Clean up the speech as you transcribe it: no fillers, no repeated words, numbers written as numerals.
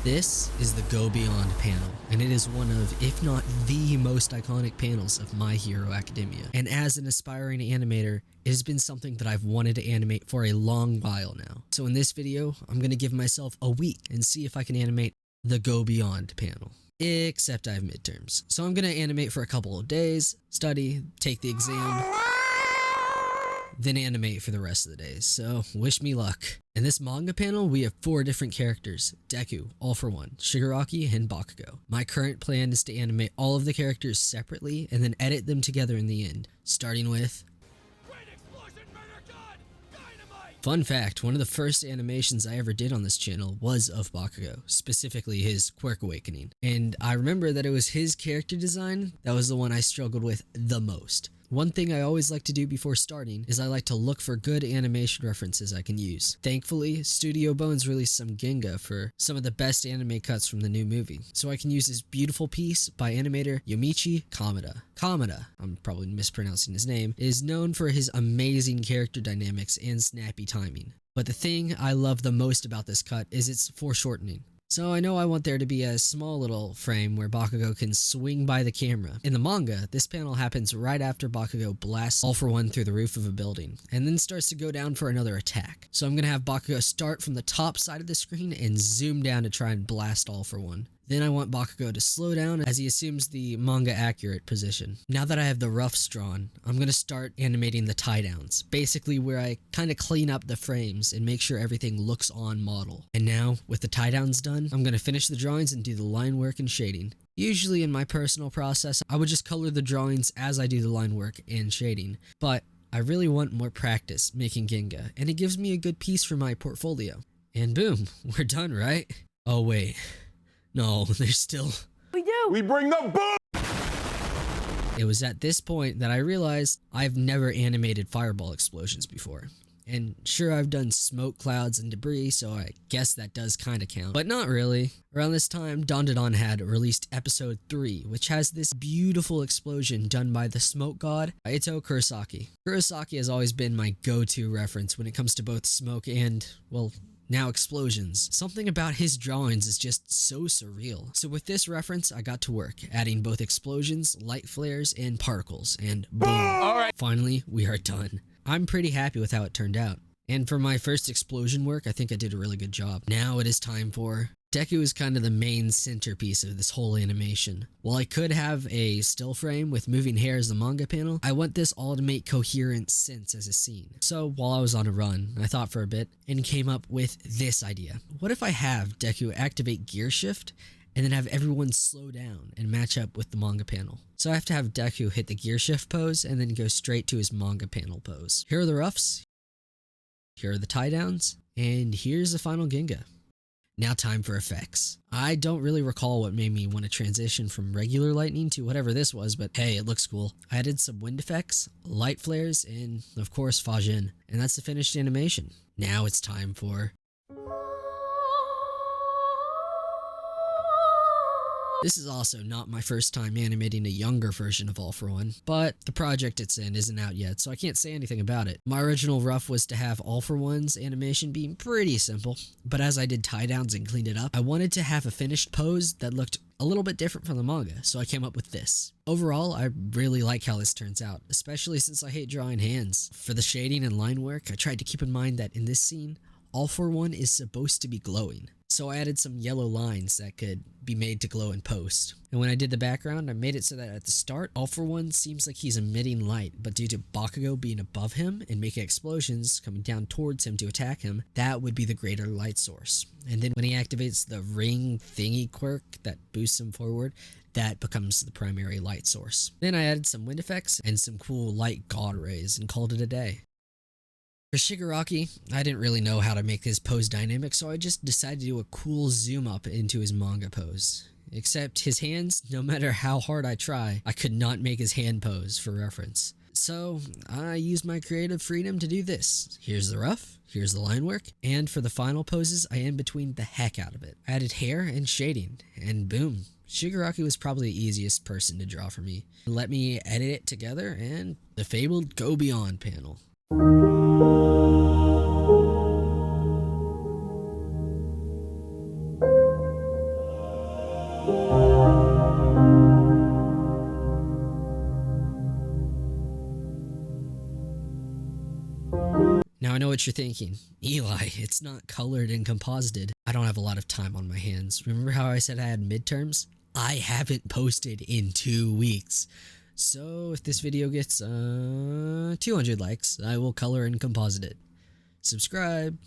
This is the Go Beyond panel, and it is one of, if not the most iconic panels of My Hero Academia. And as an aspiring animator, it has been something that I've wanted to animate for a long while now. So in this video, I'm going to give myself a week and see if I can animate the Go Beyond panel. Except I have midterms. So I'm going to animate for a couple of days, study, take the exam, then animate for the rest of the days. So wish me luck. In this manga panel, we have 4 different characters: Deku, All For One, Shigaraki, and Bakugo. My current plan is to animate all of the characters separately and then edit them together in the end, starting with... Fun fact, one of the first animations I ever did on this channel was of Bakugo, specifically his quirk awakening. And I remember that it was his character design that was the one I struggled with the most. One thing I always like to do before starting is I like to look for good animation references I can use. Thankfully, Studio Bones released some Ginga for some of the best anime cuts from the new movie, so I can use this beautiful piece by animator Yomichi Kamada. Kamada, I'm probably mispronouncing his name, is known for his amazing character dynamics and snappy timing. But the thing I love the most about this cut is its foreshortening. So I know I want there to be a small little frame where Bakugo can swing by the camera. In the manga, this panel happens right after Bakugo blasts All For One through the roof of a building, and then starts to go down for another attack. So I'm going to have Bakugo start from the top side of the screen and zoom down to try and blast All For One. Then I want Bakugo to slow down as he assumes the manga accurate position. Now that I have the roughs drawn, I'm going to start animating the tie downs, basically where I kind of clean up the frames and make sure everything looks on model. And now, with the tie downs done, I'm going to finish the drawings and do the line work and shading. Usually in my personal process, I would just color the drawings as I do the line work and shading, but I really want more practice making Ginga, and it gives me a good piece for my portfolio. And boom, we're done, right? Oh wait. No, there's still... We do! We bring the boom! It was at this point that I realized I've never animated fireball explosions before. And sure, I've done smoke clouds and debris, so I guess that does kinda count. But not really. Around this time, Dandadan had released episode 3, which has this beautiful explosion done by the smoke god, Ito Kurosaki. Kurosaki has always been my go-to reference when it comes to both smoke and, well, now explosions. Something about his drawings is just so surreal. So with this reference, I got to work, adding both explosions, light flares, and particles, and boom. Alright. Finally, we are done. I'm pretty happy with how it turned out. And for my first explosion work, I think I did a really good job. Now it is time for... Deku is kind of the main centerpiece of this whole animation. While I could have a still frame with moving hair as the manga panel, I want this all to make coherent sense as a scene. So while I was on a run, I thought for a bit and came up with this idea. What if I have Deku activate gear shift and then have everyone slow down and match up with the manga panel? So I have to have Deku hit the gear shift pose and then go straight to his manga panel pose. Here are the roughs, here are the tie downs, and here's the final Ginga. Now time for effects. I don't really recall what made me want to transition from regular lightning to whatever this was, but hey, it looks cool. I added some wind effects, light flares, and of course Fajin. And that's the finished animation. Now it's time for... This is also not my first time animating a younger version of All For One, but the project it's in isn't out yet, so I can't say anything about it. My original rough was to have All For One's animation be pretty simple, but as I did tie downs and cleaned it up, I wanted to have a finished pose that looked a little bit different from the manga, so I came up with this. Overall, I really like how this turns out, especially since I hate drawing hands. For the shading and line work, I tried to keep in mind that in this scene, All For One is supposed to be glowing. So I added some yellow lines that could be made to glow in post. And when I did the background, I made it so that at the start, All For One seems like he's emitting light, but due to Bakugo being above him and making explosions coming down towards him to attack him, that would be the greater light source. And then when he activates the ring thingy quirk that boosts him forward, that becomes the primary light source. Then I added some wind effects and some cool light god rays and called it a day. For Shigaraki, I didn't really know how to make his pose dynamic, so I just decided to do a cool zoom up into his manga pose. Except his hands, no matter how hard I try, I could not make his hand pose for reference. So I used my creative freedom to do this. Here's the rough, here's the line work, and for the final poses, I in-betweened the heck out of it. I added hair and shading, and boom. Shigaraki was probably the easiest person to draw for me. Let me edit it together, and the fabled Go Beyond panel. Now I know what you're thinking. Eli, it's not colored and composited. I don't have a lot of time on my hands. Remember how I said I had midterms? I haven't posted in 2 weeks. So if this video gets 200 likes, I will color and composite it. Subscribe.